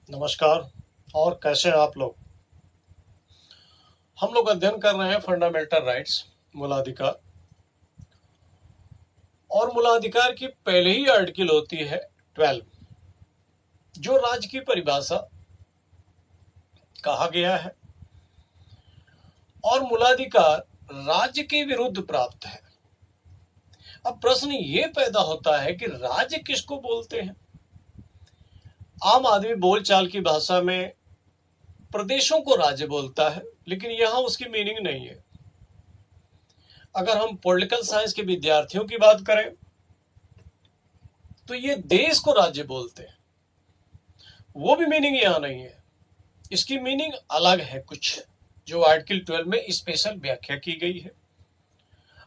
नमस्कार। और कैसे हैं आप लोग। हम लोग अध्ययन कर रहे हैं फंडामेंटल राइट्स, मूलाधिकार। और मूलाधिकार की पहले ही आर्टिकल होती है 12, जो राज्य की परिभाषा कहा गया है। और मूलाधिकार राज्य के विरुद्ध प्राप्त है। अब प्रश्न ये पैदा होता है कि राज्य किसको बोलते हैं। आम आदमी बोलचाल की भाषा में प्रदेशों को राज्य बोलता है, लेकिन यहां उसकी मीनिंग नहीं है। अगर हम पॉलिटिकल साइंस के विद्यार्थियों की बात करें तो ये देश को राज्य बोलते हैं, वो भी मीनिंग यहां नहीं है। इसकी मीनिंग अलग है कुछ, जो आर्टिकल 12 में स्पेशल व्याख्या की गई है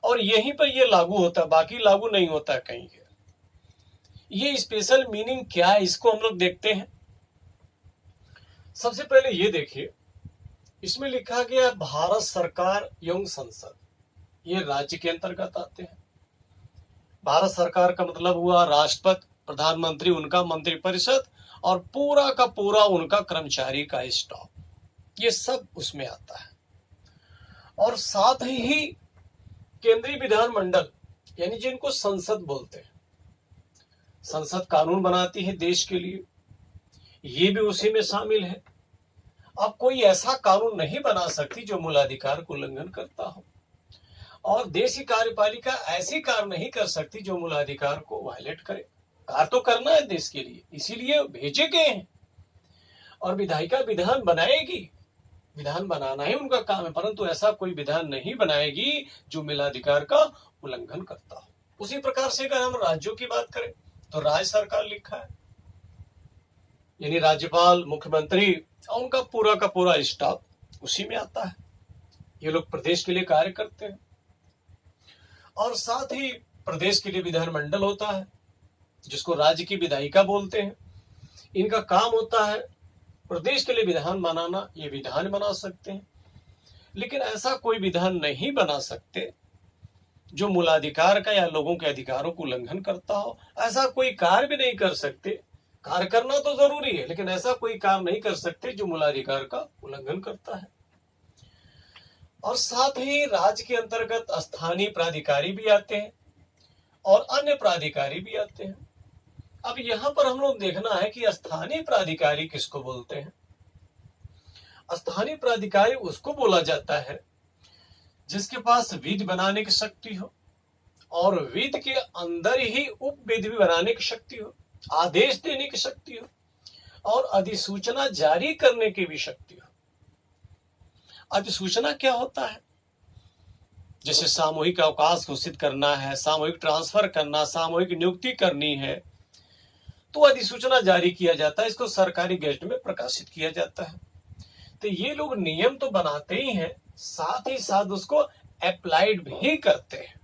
और यहीं पर ये लागू होता है, बाकी लागू नहीं होता है कहीं। ये स्पेशल मीनिंग क्या है, इसको हम लोग देखते हैं। सबसे पहले ये देखिए, इसमें लिखा गया भारत सरकार एवं संसद, ये राज्य के अंतर्गत आते हैं। भारत सरकार का मतलब हुआ राष्ट्रपति, प्रधानमंत्री, उनका मंत्रिपरिषद और पूरा का पूरा उनका कर्मचारी का स्टाफ, ये सब उसमें आता है। और साथ ही केंद्रीय विधानमंडल, यानी जिनको संसद बोलते हैं। संसद कानून बनाती है देश के लिए, ये भी उसी में शामिल है। अब कोई ऐसा कानून नहीं बना सकती जो मूलाधिकार को उल्लंघन करता हो, और देश की कार्यपालिका ऐसी कार्य नहीं कर सकती जो मूलाधिकार को वायलेट करे। कार्य तो करना है देश के लिए, इसीलिए भेजे गए हैं। और विधायिका विधान बनाएगी, विधान बनाना ही उनका काम है, परंतु ऐसा कोई विधान नहीं बनाएगी जो मूलाधिकार का उल्लंघन करता हो। उसी प्रकार से अगर हम राज्यों की बात करें तो राज्य सरकार लिखा है, यानी राज्यपाल, मुख्यमंत्री और उनका पूरा का पूरा स्टाफ उसी में आता है। ये लोग प्रदेश के लिए कार्य करते हैं। और साथ ही प्रदेश के लिए विधानमंडल होता है, जिसको राज्य की विधायिका बोलते हैं। इनका काम होता है प्रदेश के लिए विधान बनाना, ये विधान बना सकते हैं, लेकिन ऐसा कोई विधान नहीं बना सकते जो मूलाधिकार का या लोगों के अधिकारों को उल्लंघन करता हो। ऐसा कोई कार्य भी नहीं कर सकते। कार्य करना तो जरूरी है, लेकिन ऐसा कोई कार्य नहीं कर सकते जो मूलाधिकार का उल्लंघन करता है। और साथ ही राज्य के अंतर्गत स्थानीय प्राधिकारी भी आते हैं और अन्य प्राधिकारी भी आते हैं। अब यहां पर हम लोग देखना है कि स्थानीय प्राधिकारी किसको बोलते हैं। स्थानीय प्राधिकारी उसको बोला जाता है जिसके पास विधि बनाने की शक्ति हो, और विधि के अंदर ही उप विधि भी बनाने की शक्ति हो, आदेश देने की शक्ति हो, और अधिसूचना जारी करने की भी शक्ति हो। अधिसूचना क्या होता है? जैसे सामूहिक अवकाश घोषित करना है, सामूहिक ट्रांसफर करना, सामूहिक नियुक्ति करनी है, तो अधिसूचना जारी किया जाता है। इसको सरकारी गैजेट में प्रकाशित किया जाता है। तो ये लोग नियम तो बनाते ही हैं, साथ ही साथ उसको अप्लाइड भी करते हैं।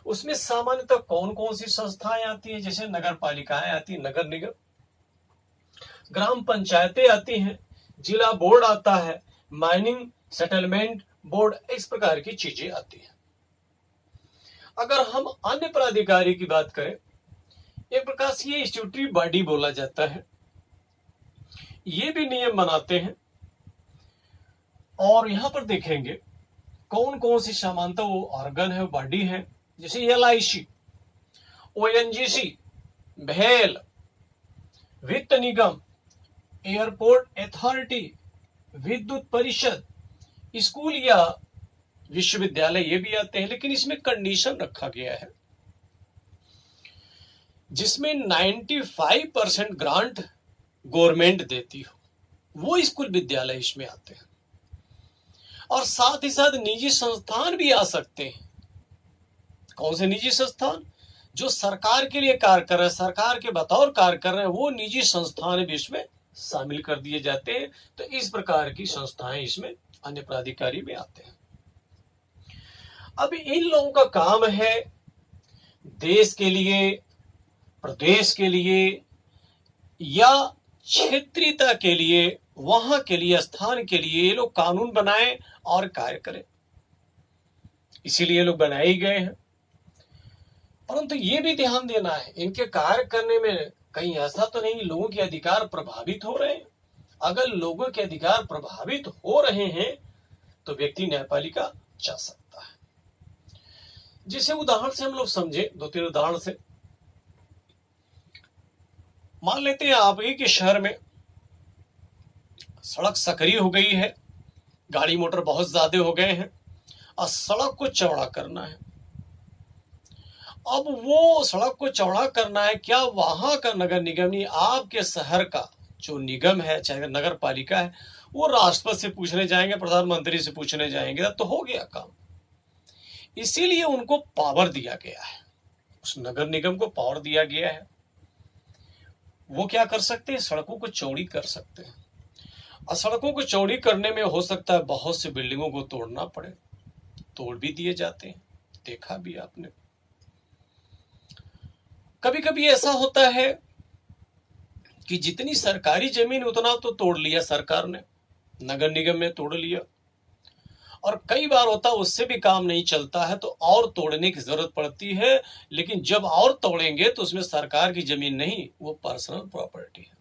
उसमें सामान्यतः कौन कौन सी संस्थाएं आती हैं? जैसे नगर पालिकाएं आती हैं, नगर निगम, ग्राम पंचायतें आती हैं, जिला बोर्ड आता है, माइनिंग सेटलमेंट बोर्ड, इस प्रकार की चीजें आती हैं। अगर हम अन्य प्राधिकारी की बात करें, एक प्रकार से ये स्टैट्यूटरी बॉडी बोला जाता है। ये भी नियम बनाते हैं। और यहां पर देखेंगे कौन कौन सी समानता वो ऑर्गन है, बॉडी है। जैसे LIC, ONGC, भेल, वित्त निगम, एयरपोर्ट अथॉरिटी, विद्युत परिषद, स्कूल या विश्वविद्यालय, ये भी आते हैं। लेकिन इसमें कंडीशन रखा गया है जिसमें 95% ग्रांट गवर्नमेंट देती हो, वो स्कूल विद्यालय इसमें आते हैं। और साथ ही साथ निजी संस्थान भी आ सकते हैं। कौन से निजी संस्थान? जो सरकार के लिए कार्य कर रहे हैं, सरकार के बतौर कार्य कर रहे हैं, वो निजी संस्थान भी इसमें शामिल कर दिए जाते हैं। तो इस प्रकार की संस्थाएं इसमें अन्य प्राधिकारी में आते हैं। अब इन लोगों का काम है देश के लिए, प्रदेश के लिए या क्षेत्रीयता के लिए, वहां के लिए, स्थान के लिए ये लोग कानून बनाएं और कार्य करें। इसीलिए लोग बनाए ही गए हैं। परंतु ये भी ध्यान देना है, इनके कार्य करने में कहीं ऐसा तो नहीं लोगों के अधिकार प्रभावित हो रहे हैं? अगर लोगों के अधिकार प्रभावित हो रहे हैं तो व्यक्ति न्यायपालिका जा सकता है। जिसे उदाहरण से हम लोग समझे, 2-3 उदाहरण से मान लेते हैं आप ही के शहर में सड़क सकरी हो गई है, गाड़ी मोटर बहुत ज्यादा हो गए हैं और सड़क को चौड़ा करना है। अब वो सड़क को चौड़ा करना है, क्या वहां का नगर निगम नहीं, आपके शहर का जो निगम है चाहे नगर पालिका है, वो राष्ट्रपति से पूछने जाएंगे, प्रधानमंत्री से पूछने जाएंगे, तब तो हो गया काम। इसीलिए उनको पावर दिया गया है, उस नगर निगम को पावर दिया गया है। वो क्या कर सकते हैं, सड़कों को चौड़ी कर सकते हैं। और सड़कों को चौड़ी करने में हो सकता है बहुत सी बिल्डिंगों को तोड़ना पड़े, तोड़ भी दिए जाते हैं, देखा भी आपने। कभी कभी ऐसा होता है कि जितनी सरकारी जमीन उतना तो तोड़ लिया सरकार ने, नगर निगम ने तोड़ लिया, और कई बार होता है उससे भी काम नहीं चलता है तो और तोड़ने की जरूरत पड़ती है। लेकिन जब और तोड़ेंगे तो उसमें सरकार की जमीन नहीं, वो पर्सनल प्रॉपर्टी है।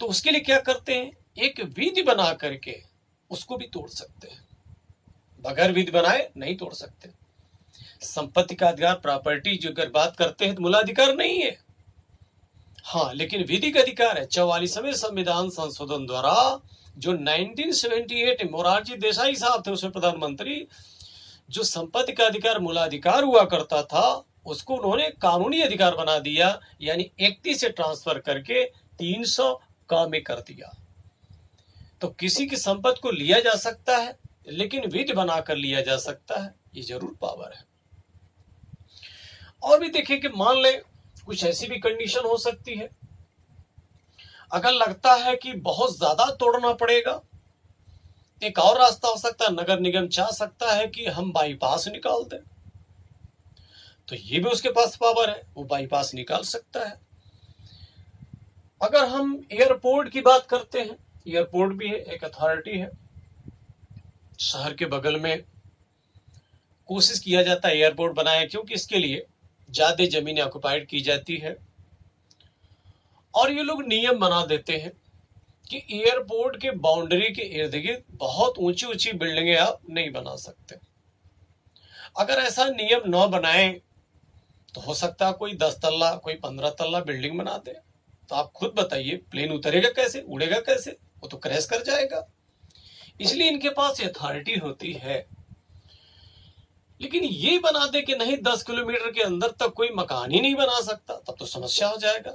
तो उसके लिए क्या करते हैं, एक विधि बना करके उसको भी तोड़ सकते हैं। बगैर विधि बनाए नहीं तोड़ सकते। संपत्ति का अधिकार, प्रॉपर्टी जो अगर बात करते हैं तो मूलाधिकार नहीं है, हाँ, लेकिन विधि का अधिकार है। 44वें संविधान संशोधन द्वारा जो 1978 मोरारजी देसाई साहब थे उसमें प्रधानमंत्री, जो संपत्ति का अधिकार मूलाधिकार हुआ करता था उसको उन्होंने कानूनी अधिकार बना दिया, यानी 31 से ट्रांसफर करके 300 का में कर दिया। तो किसी की संपत्ति को लिया जा सकता है लेकिन विधि बनाकर लिया जा सकता है, ये जरूर पावर है। और भी देखिए कि मान ले कुछ ऐसी भी कंडीशन हो सकती है, अगर लगता है कि बहुत ज्यादा तोड़ना पड़ेगा, एक और रास्ता हो सकता है, नगर निगम चाह सकता है कि हम बाईपास निकाल दें, तो ये भी उसके पास पावर है, वो बाईपास निकाल सकता है। अगर हम एयरपोर्ट की बात करते हैं, एयरपोर्ट भी है, एक अथॉरिटी है, शहर के बगल में कोशिश किया जाता है एयरपोर्ट बनाए, क्योंकि इसके लिए ज्यादा जमीनें ऑक्युपाइड की जाती है। और ये लोग नियम बना देते हैं कि एयरपोर्ट के बाउंड्री के इर्द गिर्द बहुत ऊंची ऊंची बिल्डिंगें आप नहीं बना सकते। अगर ऐसा नियम न बनाए तो हो सकता है कोई 10 तल्ला, कोई 15 तल्ला बिल्डिंग बना दे, तो आप खुद बताइए प्लेन उतरेगा कैसे, उड़ेगा कैसे, वो तो क्रैश कर जाएगा। इसलिए इनके पास अथॉरिटी होती है। लेकिन ये बना दे कि नहीं 10 किलोमीटर के अंदर तक कोई मकान ही नहीं बना सकता, तब तो समस्या हो जाएगा,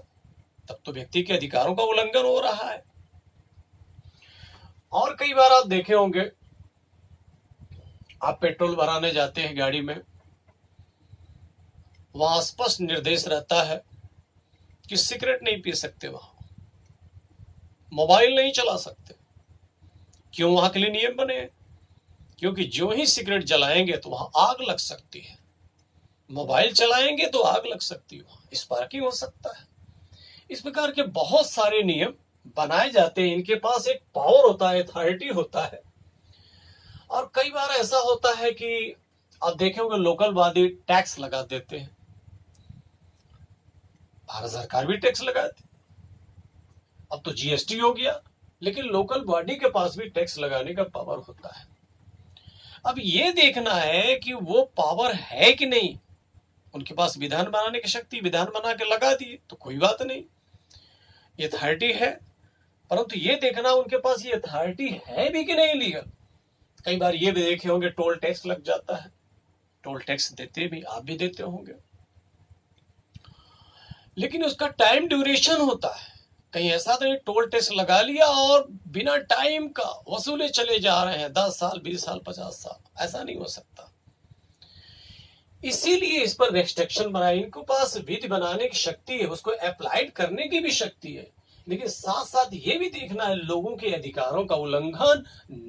तब तो व्यक्ति के अधिकारों का उल्लंघन हो रहा है। और कई बार आप देखे होंगे, आप पेट्रोल भराने जाते हैं गाड़ी में, वहां स्पष्ट निर्देश रहता है कि सिगरेट नहीं पी सकते, वहां मोबाइल नहीं चला सकते। क्यों वहां के लिए नियम बने हैं? क्योंकि जो ही सिगरेट जलाएंगे तो वहां आग लग सकती है, मोबाइल चलाएंगे तो आग लग सकती है, वहां स्पार्किंग हो सकता है। इस प्रकार के बहुत सारे नियम बनाए जाते हैं। इनके पास एक पावर होता है, अथॉरिटी होता है। और कई बार ऐसा होता है कि आप देखे होंगे लोकल बॉडी टैक्स लगा देते हैं, भारत सरकार भी टैक्स लगाती, अब तो जीएसटी हो गया, लेकिन लोकल बॉडी के पास भी टैक्स लगाने का पावर होता है। अब ये देखना है कि वो पावर है कि नहीं। उनके पास विधान बनाने की शक्ति, विधान बना के लगा दिए तो कोई बात नहीं, ये अथॉरिटी है, परंतु ये देखना उनके पास ये अथॉरिटी है भी कि नहीं लीगल। कई बार ये भी देखे होंगे टोल टैक्स लग जाता है, टोल टैक्स देते भी, आप भी देते होंगे, लेकिन उसका टाइम ड्यूरेशन होता है। कहीं ऐसा तो नहीं टोल टैक्स लगा लिया और बिना टाइम का वसूले चले जा रहे हैं 10 साल 20 साल 50 साल, ऐसा नहीं हो सकता। इसीलिए इस पर रेस्ट्रिक्शन बनाए। इनके पास विधि बनाने की शक्ति है, उसको अप्लाइड करने की भी शक्ति है, लेकिन साथ साथ ये भी देखना है लोगों के अधिकारों का उल्लंघन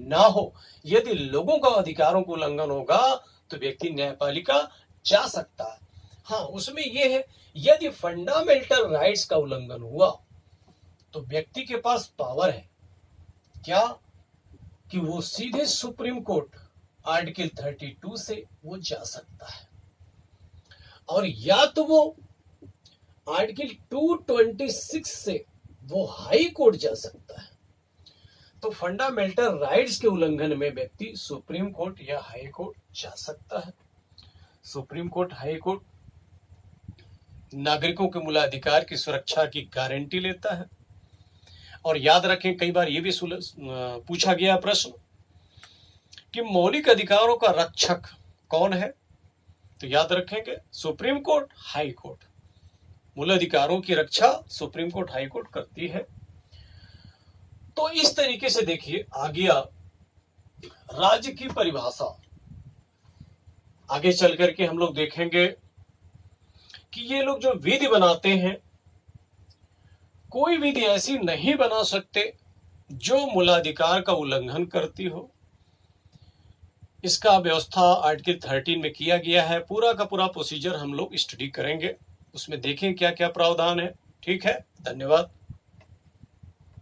ना हो। यदि लोगों का अधिकारों का उल्लंघन होगा तो व्यक्ति न्यायपालिका जा सकता है। हाँ, उसमें यह है यदि फंडामेंटल राइट्स का उल्लंघन हुआ तो व्यक्ति के पास पावर है क्या, कि वो सीधे सुप्रीम कोर्ट आर्टिकल 32 से वो जा सकता है, और या तो वो आर्टिकल 226 से वो हाई कोर्ट जा सकता है। तो फंडामेंटल राइट्स के उल्लंघन में व्यक्ति सुप्रीम कोर्ट या हाई कोर्ट जा सकता है। सुप्रीम कोर्ट, हाई कोर्ट नागरिकों के मूलाधिकार की सुरक्षा की गारंटी लेता है। और याद रखें, कई बार ये भी पूछा गया प्रश्न कि मौलिक अधिकारों का रक्षक कौन है, तो याद रखेंगे सुप्रीम कोर्ट, हाई कोर्ट। मूल अधिकारों की रक्षा सुप्रीम कोर्ट, हाई कोर्ट करती है। तो इस तरीके से देखिए आ गया राज्य की परिभाषा। आगे चल करके हम लोग देखेंगे कि ये लोग जो विधि बनाते हैं, कोई विधि ऐसी नहीं बना सकते जो मूलाधिकार का उल्लंघन करती हो। इसका व्यवस्था आर्टिकल 13 में किया गया है। पूरा का पूरा प्रोसीजर हम लोग स्टडी करेंगे, उसमें देखें क्या क्या प्रावधान है। ठीक है, धन्यवाद।